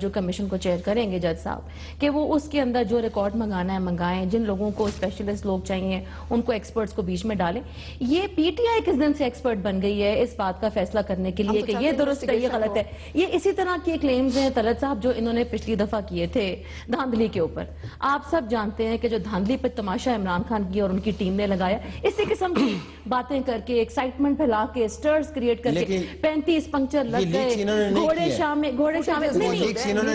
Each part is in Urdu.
جو کمیشن کو چیئر کریں گے جج صاحب کہ وہ اس کے اندر جو ریکارڈ منگانا ہے منگائیں, جن لوگوں کو اسپیشلسٹ لوگ چاہیے ان کو ایکسپرٹس کو بیچ میں ڈالیں. یہ پی ٹی آئی کس دن سے ایکسپرٹ بن گئی ہے اس بات کا فیصلہ کرنے کے لیے کہ یہ درست ہے یہ غلط ہے. یہ اسی طرح کی کلیمز ہیں طلعت صاحب جو انہوں نے پچھلی دفعہ کیے تھے دھاندلی کے اوپر. آپ سب جانتے ہیں کہ جو دھاندلی پر تماشا عمران خان کی اور ان کی ٹیم نے لگایا, اسی قسم کی باتیں کر کے ایکسائٹمنٹ پھیلا کے سٹرز کریٹ کر کے 35 پنکچر لگ گئے, گھوڑے شام میں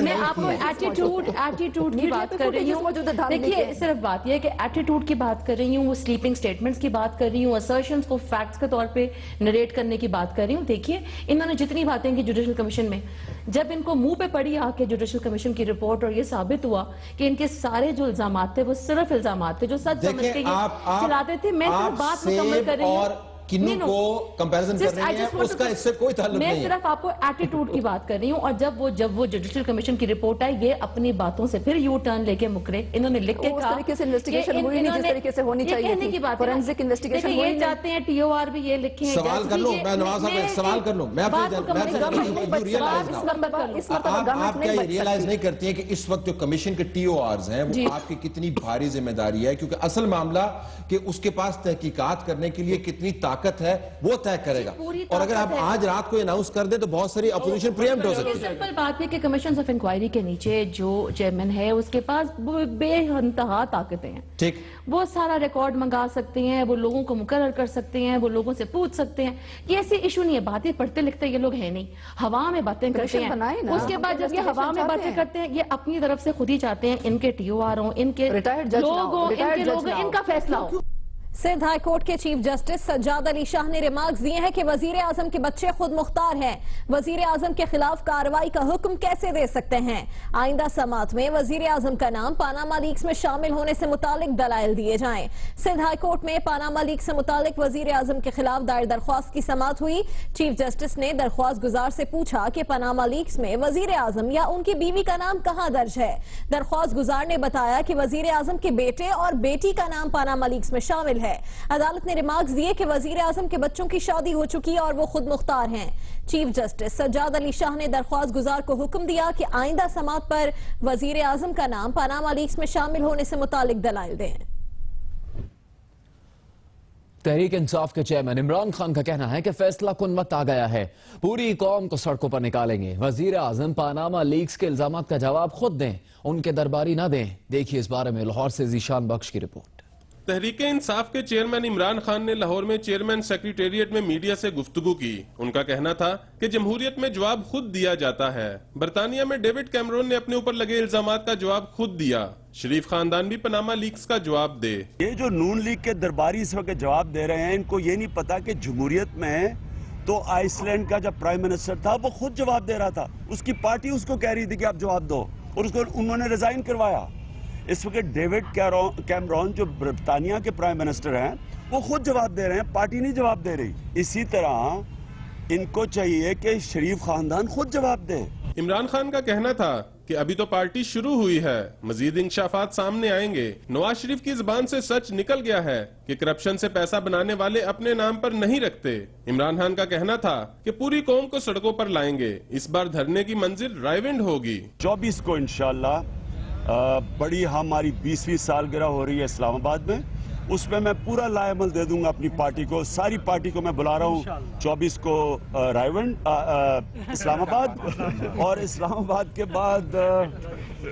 میں آپ کو ایٹیٹیوڈ کی بات کر رہی ہوں. دیکھیے صرف بات یہ ہے کہ ایٹیٹیوڈ کی بات کر رہی ہوں, وہ سلیپنگ سٹیٹمنٹس کی بات کر رہی ہوں, اسرشنز کو فیکٹس کے طور پہ نریٹ کرنے کی بات کر رہی ہوں. دیکھیے انہوں نے جتنی باتیں کی جوڈیشل کمیشن میں, جب ان کو منہ پہ پڑی آ کے جوڈیشل کمیشن کی رپورٹ اور یہ ثابت ہوا کہ ان کے سارے جو الزامات تھے وہ صرف الزامات تھے جو سچ سمجھ کے یہ چلاتے تھے. میں صرف بات مکمل کر رہی ہوں, کنوں کو کمپیریزن کر رہی ہیں, اس کا اس سے کوئی تعلق نہیں ہے. میں صرف آپ کو ایٹیٹیوڈ کی بات کر رہی ہوں. اور جب وہ جوڈیشل کمیشن کی رپورٹ آئی, یہ اپنی باتوں سے پھر یو ٹرن لے کے مکرے. انہوں نے لکھ کے کہا اس طریقے سے انویسٹیگیشن ہوئی نہیں جس طریقے سے ہونی چاہیے تھی. فورنزک انویسٹیگیشن ہوئی نہیں. یہ چاہتے ہیں ٹی او آر بھی یہ لکھیں. سوال کر لوں میں نواز صاحب, ایک سوال کر لوں میں آپ کیا یہ ریئلائز نہیں کرتی ہیں کہ اس وقت جو کمیشن کے ٹی او آرز ہیں وہ آپ کی کتنی بھاری ذمہ داری ہے, کیونکہ اصل معاملہ کہ اس کے پاس تحقیقات کرنے کے لیے کتنی طاقت ہے وہ طے کرے گا. اور اگر آپ آج رات کو اناؤنس کر دیں تو بہت ساری اپوزیشن پریمپٹ ہو سکتی ہے. سمپل بات ہے کہ کمیشنز آف انکوائری کے نیچے جو چیئرمین ہے اس کے پاس بے انتہا طاقتیں ہیں. ٹھیک, وہ سارا ریکارڈ منگا سکتے ہیں, وہ لوگوں کو مقرر کر سکتے ہیں, وہ لوگوں سے پوچھ سکتے ہیں. یہ ایسے ایشو نہیں ہے. باتیں پڑھتے لکھتے یہ لوگ ہیں نہیں, ہوا میں باتیں کرتے ہیں. اس کے بعد جب یہ ہوا میں باتیں کرتے ہیں یہ اپنی طرف سے خود ہی چاہتے ہیں ان کے ٹی او آر ہوں, ان کے لوگ ہوں, ان کا فیصلہ ہو. سندھ ہائی کورٹ کے چیف جسٹس سجاد علی شاہ نے ریمارکس دیے ہیں کہ وزیر اعظم کے بچے خود مختار ہیں. وزیر اعظم کے خلاف کارروائی کا حکم کیسے دے سکتے ہیں؟ آئندہ سماعت میں وزیر اعظم کا نام پاناما لیکس میں شامل ہونے سے متعلق دلائل دیے جائیں. سندھ ہائی کورٹ میں پاناما لیکس سے متعلق وزیر اعظم کے خلاف دائر درخواست کی سماعت ہوئی. چیف جسٹس نے درخواست گزار سے پوچھا کہ پاناما لیکس میں وزیر اعظم یا ان کی بیوی کا نام کہاں درج ہے. درخواست گزار نے بتایا کہ وزیر اعظم کے بیٹے اور بیٹی کا نام پاناما لیکس میں شامل ہے. عدالت نے ریمارکس دیے کہ وزیر اعظم کے بچوں کی شادی ہو چکی اور وہ خود مختار ہیں. چیف جسٹس سجاد علی شاہ نے درخواست گزار کو حکم دیا کہ آئندہ سماعت پر وزیر اعظم کا نام پاناما لیکس میں شامل ہونے سے متعلق دلائل دیں. تحریک انصاف کے چیئرمین عمران خان کا کہنا ہے کہ فیصلہ کن وقت آ گیا ہے, پوری قوم کو سڑکوں پر نکالیں گے. وزیر اعظم پاناما لیکس کے الزامات کا جواب خود دیں, ان کے درباری نہ دیں. دیکھیے اس بارے میں لاہور سے ذیشان بخش کی رپورٹ. تحریک انصاف کے چیئرمین عمران خان نے لاہور میں چیئرمین سیکریٹریٹ میں میڈیا سے گفتگو کی. ان کا کہنا تھا کہ جمہوریت میں جواب خود دیا جاتا ہے. برطانیہ میں ڈیوڈ کیمرون نے اپنے اوپر لگے الزامات کا جواب خود دیا. شریف خاندان بھی پاناما لیکس کا جواب دے. یہ جو نون لیگ کے درباری اس وقت جواب دے رہے ہیں, ان کو یہ نہیں پتا کہ جمہوریت میں تو آئس لینڈ کا جب پرائم منسٹر تھا وہ خود جواب دے رہا تھا. اس کی پارٹی اس کو کہہ رہی تھی کہ آپ جواب دو, اور اس کو انہوں نے ریزائن کروایا. اس وقت ڈیوڈ کیمرون جو برطانیہ کے پرائم منسٹر ہیں وہ خود جواب دے رہے ہیں, پارٹی نہیں جواب دے رہی. اسی طرح ان کو چاہیے کہ شریف خاندان خود جواب دے. عمران خان کا کہنا تھا کہ ابھی تو پارٹی شروع ہوئی ہے, مزید انکشافات سامنے آئیں گے. نواز شریف کی زبان سے سچ نکل گیا ہے کہ کرپشن سے پیسہ بنانے والے اپنے نام پر نہیں رکھتے. عمران خان کا کہنا تھا کہ پوری قوم کو سڑکوں پر لائیں گے. اس بار دھرنے کی منزل رائیونڈ ہوگی. 24 کو انشاءاللہ بڑی ہماری 20ویں سالگرہ ہو رہی ہے اسلام آباد میں. اس میں میں پورا لائحہ دے دوں گا اپنی پارٹی کو. ساری پارٹی کو میں بلا رہا ہوں 24 کو رائیونڈ اسلام آباد, اور اسلام آباد کے بعد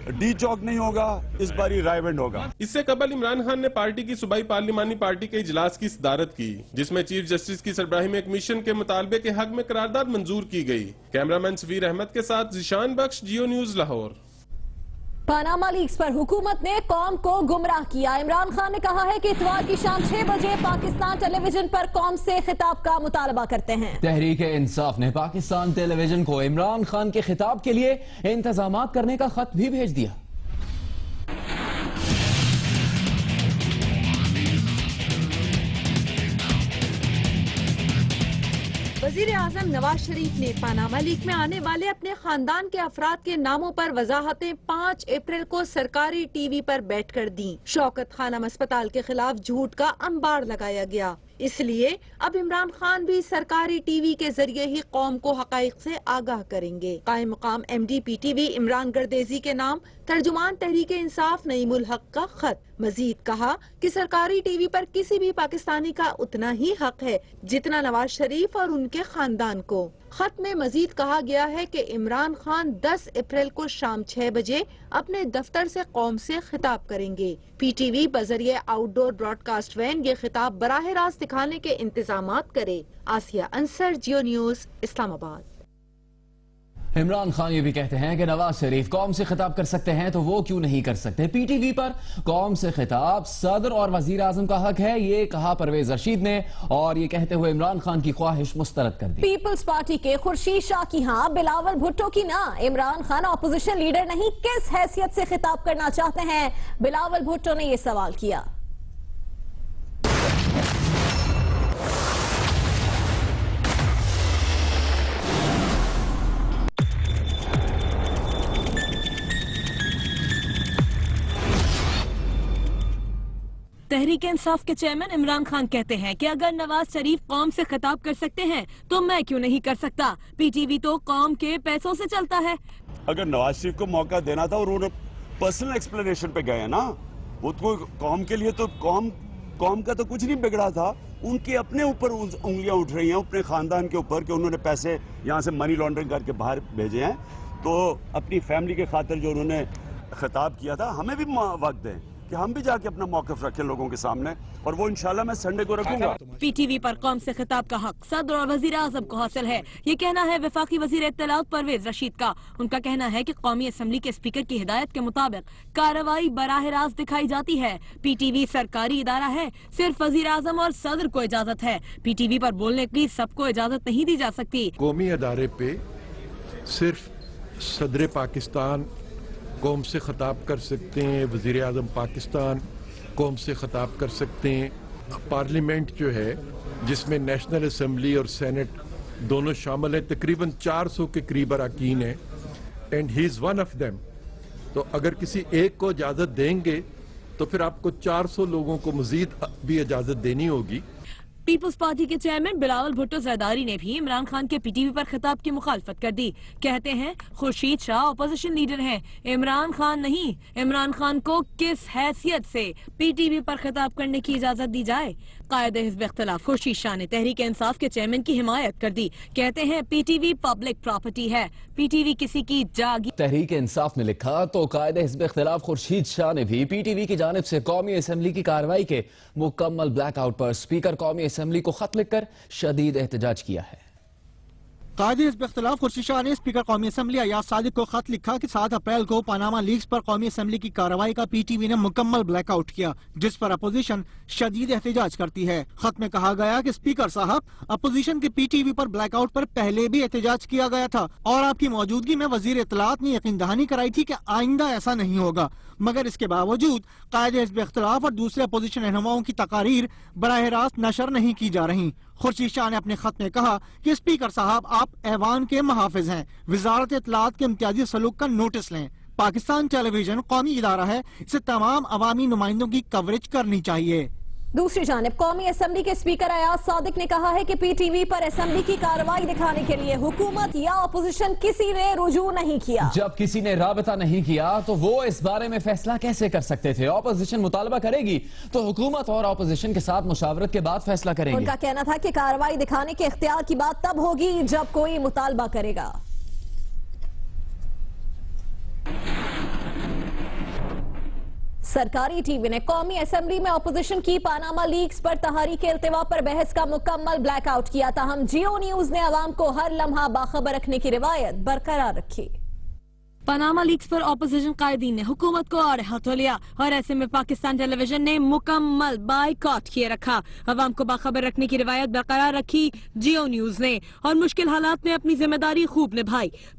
ڈی چوک نہیں ہوگا, اس باری رائیونڈ ہوگا. اس سے قبل عمران خان نے پارٹی کی صوبائی پارلیمانی پارٹی کے اجلاس کی صدارت کی, جس میں چیف جسٹس کی سربراہی میں ایک مشن کے مطالبے کے حق میں قرارداد منظور کی گئی. کیمرامین سفیر احمد کے ساتھ ذیشان بخش, جیو نیوز لاہور. پاناما لیکس پر حکومت نے قوم کو گمراہ کیا. عمران خان نے کہا ہے کہ اتوار کی شام 6 بجے پاکستان ٹیلی ویژن پر قوم سے خطاب کا مطالبہ کرتے ہیں. تحریک انصاف نے پاکستان ٹیلی ویژن کو عمران خان کے خطاب کے لیے انتظامات کرنے کا خط بھی بھیج دیا. وزیر اعظم نواز شریف نے پاناما لیک میں آنے والے اپنے خاندان کے افراد کے ناموں پر وضاحتیں 5 اپریل کو سرکاری ٹی وی پر بیٹھ کر دیں. شوکت خانم اسپتال کے خلاف جھوٹ کا انبار لگایا گیا. اس لیے اب عمران خان بھی سرکاری ٹی وی کے ذریعے ہی قوم کو حقائق سے آگاہ کریں گے۔ قائم مقام M D P T V Imran Gardezi کے نام ترجمان تحریک انصاف نعیم الحق کا خط۔ مزید کہا کہ سرکاری ٹی وی پر کسی بھی پاکستانی کا اتنا ہی حق ہے جتنا نواز شریف اور ان کے خاندان کو۔ خط میں مزید کہا گیا ہے کہ عمران خان 10 اپریل کو شام 6 بجے اپنے دفتر سے قوم سے خطاب کریں گے۔ پی ٹی وی بذریعہ outdoor broadcast van یہ خطاب براہ راست دکھانے کے انتظامات کرے۔ آسیہ انصر، جیو نیوز، اسلام آباد۔ عمران خان یہ بھی کہتے ہیں کہ نواز شریف قوم سے خطاب کر سکتے ہیں تو وہ کیوں نہیں کر سکتے؟ پی ٹی وی پر قوم سے خطاب صدر اور وزیر اعظم کا حق ہے، یہ کہا پرویز رشید نے، اور یہ کہتے ہوئے عمران خان کی خواہش مسترد کر دی۔ پیپلز پارٹی کے خورشید شاہ کی ہاں، بلاول بھٹو کی نہ۔ عمران خان اپوزیشن لیڈر نہیں، کس حیثیت سے خطاب کرنا چاہتے ہیں؟ بلاول بھٹو نے یہ سوال کیا۔ تحریک انصاف کے چیئرمین عمران خان کہتے ہیں کہ اگر نواز شریف قوم سے خطاب کر سکتے ہیں تو میں کیوں نہیں کر سکتا؟ پی ٹی وی تو قوم کے پیسوں سے چلتا ہے۔ اگر نواز شریف کو موقع دینا تھا اور انہوں نے پرسنل ایکسپلینیشن پہ گئے ہیں نا، وہ تو قوم کے لیے تو قوم کا تو کچھ نہیں بگڑا تھا، ان کے اپنے اوپر انگلیاں اٹھ رہی ہیں، اپنے خاندان کے اوپر، کہ انہوں نے پیسے یہاں سے منی لانڈرنگ کر کے باہر بھیجے ہیں۔ تو اپنی فیملی کے خاطر جو انہوں نے خطاب کیا تھا، ہمیں بھی وقت دیں کہ ہم بھی جا کے اپنا موقف رکھیں لوگوں کے سامنے، اور وہ انشاءاللہ میں سنڈے کو رکھوں گا۔ پی ٹی وی پر قوم سے خطاب کا حق صدر اور وزیر اعظم کو حاصل ہے، یہ کہنا ہے وفاقی وزیر اطلاعات پرویز رشید کا۔ ان کا کہنا ہے کہ قومی اسمبلی کے اسپیکر کی ہدایت کے مطابق کارروائی براہ راست دکھائی جاتی ہے۔ پی ٹی وی سرکاری ادارہ ہے، صرف وزیر اعظم اور صدر کو اجازت ہے۔ پی ٹی وی پر بولنے کی سب کو اجازت نہیں دی جا سکتی۔ قومی ادارے پہ صرف صدر پاکستان قوم سے خطاب کر سکتے ہیں، وزیر اعظم پاکستان قوم سے خطاب کر سکتے ہیں۔ پارلیمنٹ جو ہے جس میں نیشنل اسمبلی اور سینٹ دونوں شامل ہیں، تقریباً 400 کے قریب اراکین ہیں، and he is one of them. تو اگر کسی ایک کو اجازت دیں گے تو پھر آپ کو 400 لوگوں کو مزید بھی اجازت دینی ہوگی۔ پیپلز پارٹی کے چیئرمین بلاول بھٹو زرداری نے بھی عمران خان کے پی ٹی وی پر خطاب کی مخالفت کر دی۔ کہتے ہیں خورشید شاہ اپوزیشن لیڈر ہیں، عمران خان نہیں۔ عمران خان کو کس حیثیت سے پی ٹی وی پر خطاب کرنے کی اجازت دی جائے؟ قائد حزب اختلاف خورشید شاہ نے تحریک انصاف کے چیئرمین کی حمایت کر دی۔ کہتے ہیں پی ٹی وی پبلک پراپرٹی ہے، پی ٹی وی کسی کی جاگیر۔ تحریک انصاف نے لکھا تو قائد حزب اختلاف خورشید شاہ نے بھی پی ٹی وی کی جانب سے قومی اسمبلی کی کارروائی کے مکمل بلیک آؤٹ پر اسپیکر قومی اسمبلی کو خط لکھ کر شدید احتجاج کیا ہے۔ قائد حزب اختلاف خورشید شاہ نے اسپیکر قومی اسمبلی ایاز صادق کو خط لکھا کہ 7 اپریل کو پاناما لیکس پر قومی اسمبلی کی کارروائی کا پی ٹی وی نے مکمل بلیک آؤٹ کیا، جس پر اپوزیشن شدید احتجاج کرتی ہے۔ خط میں کہا گیا کہ اسپیکر صاحب، اپوزیشن کے پی ٹی وی پر بلیک آؤٹ پر پہلے بھی احتجاج کیا گیا تھا اور آپ کی موجودگی میں وزیر اطلاعات نے یقین دہانی کرائی تھی کہ آئندہ ایسا نہیں ہوگا، مگر اس کے باوجود قائد حزب اختلاف اور دوسرے اپوزیشن رہنماؤں کی تقاریر براہ راست نشر نہیں کی جا رہی۔ خورشید شاہ نے اپنے خط میں کہا کہ اسپیکر صاحب، آپ ایوان کے محافظ ہیں، وزارت اطلاعات کے امتیازی سلوک کا نوٹس لیں۔ پاکستان ٹیلی ویژن قومی ادارہ ہے، اسے تمام عوامی نمائندوں کی کوریج کرنی چاہیے۔ دوسری جانب قومی اسمبلی کے اسپیکر ایاز صادق نے کہا ہے کہ پی ٹی وی پر اسمبلی کی کارروائی دکھانے کے لیے حکومت یا اپوزیشن کسی نے رجوع نہیں کیا۔ جب کسی نے رابطہ نہیں کیا تو وہ اس بارے میں فیصلہ کیسے کر سکتے تھے؟ اپوزیشن مطالبہ کرے گی تو حکومت اور اپوزیشن کے ساتھ مشاورت کے بعد فیصلہ کریں گے۔ ان کا کہنا تھا کہ کارروائی دکھانے کے اختیار کی بات تب ہوگی جب کوئی مطالبہ کرے گا۔ سرکاری ٹی وی نے قومی اسمبلی میں اپوزیشن کی پاناما لیکس پر تحریک التوا پر بحث کا مکمل بلیک آؤٹ کیا۔ تاہم جیو نیوز نے عوام کو ہر لمحہ باخبر رکھنے کی روایت برقرار رکھی۔ پاناما لیکس پر اپوزیشن قائدین نے حکومت کو آڑے ہاتھوں لیا اور ایسے میں پاکستان ٹیلی ویژن نے مکمل بائیکاٹ کیے رکھا۔ عوام کو باخبر رکھنے کی روایت برقرار رکھی جیو نیوز نے اور مشکل حالات میں اپنی ذمہ داری خوب نبھائی۔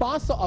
500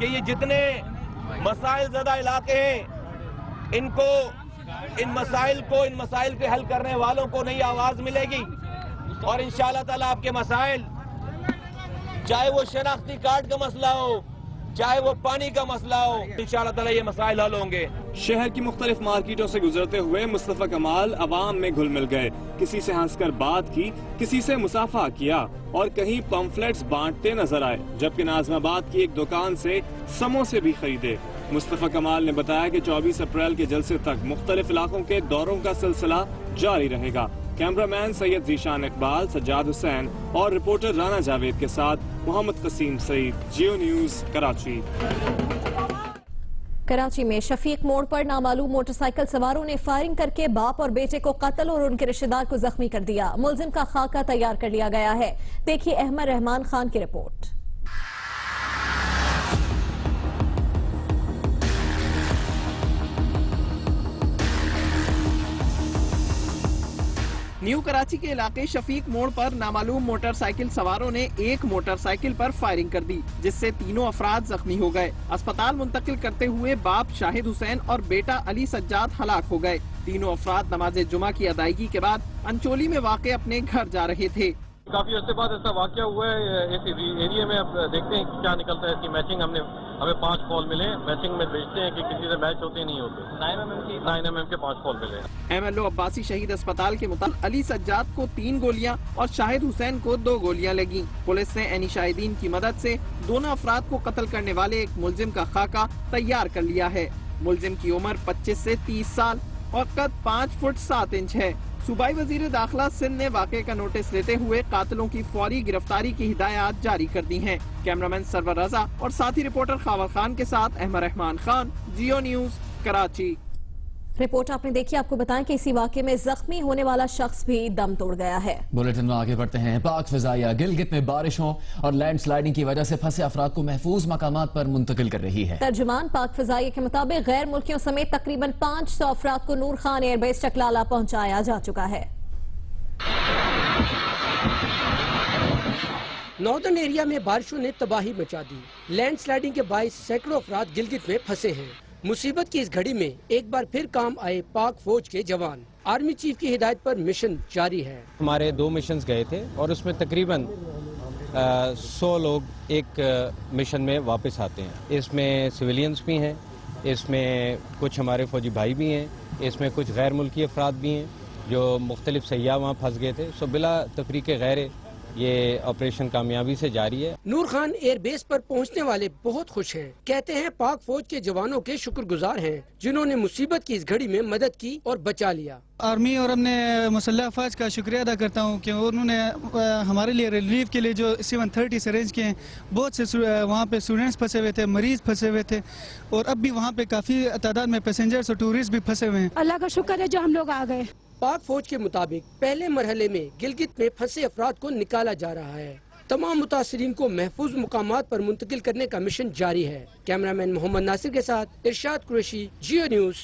کہ یہ جتنے مسائل زدہ علاقے ہیں ان مسائل کے حل کرنے والوں کو نئی آواز ملے گی، اور انشاءاللہ تعالیٰ آپ کے مسائل، چاہے وہ شناختی کارڈ کا مسئلہ ہو، چاہے وہ پانی کا مسئلہ ہو، انشاءاللہ تعالیٰ یہ مسائل حل ہوں گے۔ شہر کی مختلف مارکیٹوں سے گزرتے ہوئے مصطفیٰ کمال عوام میں گھل مل گئے، کسی سے ہنس کر بات کی، کسی سے مصافحہ کیا اور کہیں پمفلیٹس بانٹتے نظر آئے، جبکہ ناظم آباد کی ایک دکان سے سموسے بھی خریدے۔ مصطفیٰ کمال نے بتایا کہ 24 اپریل کے جلسے تک مختلف علاقوں کے دوروں کا سلسلہ جاری رہے گا۔ کیمرامین سید ذیشان اقبال، سجاد حسین اور رپورٹر رانا جاوید کے ساتھ محمد قسیم سعید، جیو نیوز، کراچی۔ کراچی میں شفیق موڑ پر نامعلوم موٹر سائیکل سواروں نے فائرنگ کر کے باپ اور بیٹے کو قتل اور ان کے رشتہ دار کو زخمی کر دیا۔ ملزم کا خاکہ تیار کر لیا گیا ہے۔ دیکھیے احمد رحمان خان کی رپورٹ۔ نیو کراچی کے علاقے شفیق موڑ پر نامعلوم موٹر سائیکل سواروں نے ایک موٹر سائیکل پر فائرنگ کر دی، جس سے تینوں افراد زخمی ہو گئے۔ اسپتال منتقل کرتے ہوئے باپ شاہد حسین اور بیٹا علی سجاد ہلاک ہو گئے۔ تینوں افراد نماز جمعہ کی ادائیگی کے بعد انچولی میں واقع اپنے گھر جا رہے تھے۔ کافی عرصے بعد ایسا واقعہ ہوا ہے اس ایریے میں، اب دیکھتے ہیں کیا نکلتا ہے۔ اس کی میچنگ ہمیں 5 کال ملے، میچنگ میں بھیجتے ہیں کہ کسی سے میچ ہوتے نہیں ہوتے۔ 9 mm کے 5 کال ملے۔ MLO عباسی شہید اسپتال کے مطابق علی سجاد کو 3 گولیاں اور شاہد حسین کو 2 گولیاں لگیں۔ پولیس نے عینی شاہدین کی مدد سے دونوں افراد کو قتل کرنے والے ایک ملزم کا خاکہ تیار کر لیا ہے۔ ملزم کی عمر 25 سے 30 سال اور قد 5 فٹ 7 انچ ہے۔ صوبائی وزیر داخلہ سندھ نے واقعے کا نوٹس لیتے ہوئے قاتلوں کی فوری گرفتاری کی ہدایات جاری کر دی ہیں۔ کیمرامین سرور رضا اور ساتھی رپورٹر خاور خان کے ساتھ احمد رحمان خان، جیو نیوز، کراچی۔ رپورٹ آپ نے دیکھی، آپ کو بتائیں کہ اسی واقعے میں زخمی ہونے والا شخص بھی دم توڑ گیا ہے۔ بلیٹن میں آگے بڑھتے ہیں۔ پاک فضائیہ گلگت میں بارشوں اور لینڈ سلائیڈنگ کی وجہ سے پھنسے افراد کو محفوظ مقامات پر منتقل کر رہی ہے۔ ترجمان پاک فضائیہ کے مطابق غیر ملکیوں سمیت تقریباً 500 افراد کو نور خان ایئر بیس چکلالہ پہنچایا جا چکا ہے۔ ناردرن ایریا میں بارشوں نے تباہی مچا دی۔ لینڈ سلائیڈنگ کے باعث سینکڑوں افراد گلگت میں پھنسے ہیں۔ مصیبت کی اس گھڑی میں ایک بار پھر کام آئے پاک فوج کے جوان۔ آرمی چیف کی ہدایت پر مشن جاری ہے۔ ہمارے 2 مشنز گئے تھے اور اس میں تقریباً 100 لوگ ایک مشن میں واپس آتے ہیں۔ اس میں سویلینز بھی ہیں، اس میں کچھ ہمارے فوجی بھائی بھی ہیں، اس میں کچھ غیر ملکی افراد بھی ہیں جو مختلف سیاح وہاں پھنس گئے تھے۔ سو بلا تفریق غیر یہ آپریشن کامیابی سے جاری ہے۔ نور خان ایئر بیس پر پہنچنے والے بہت خوش ہیں۔ کہتے ہیں پاک فوج کے جوانوں کے شکر گزار ہیں جنہوں نے مصیبت کی اس گھڑی میں مدد کی اور بچا لیا۔ آرمی اور اپنے مسلح افواج کا شکریہ ادا کرتا ہوں کہ انہوں نے ہمارے لیے ریلیف کے لیے جو 730 ارینج کیے ہیں۔ بہت سے وہاں پہ اسٹوڈنٹس پھنسے ہوئے تھے، مریض پھنسے ہوئے تھے، اور اب بھی وہاں پہ کافی تعداد میں پیسنجرز اور ٹورسٹ بھی پھنسے ہوئے ہیں۔ اللہ کا شکر ہے جو ہم لوگ آ گئے۔ پاک فوج کے مطابق پہلے مرحلے میں گلگت میں پھنسے افراد کو نکالا جا رہا ہے۔ تمام متاثرین کو محفوظ مقامات پر منتقل کرنے کا مشن جاری ہے۔ کیمرامین محمد ناصر کے ساتھ ارشاد قریشی، جیو نیوز،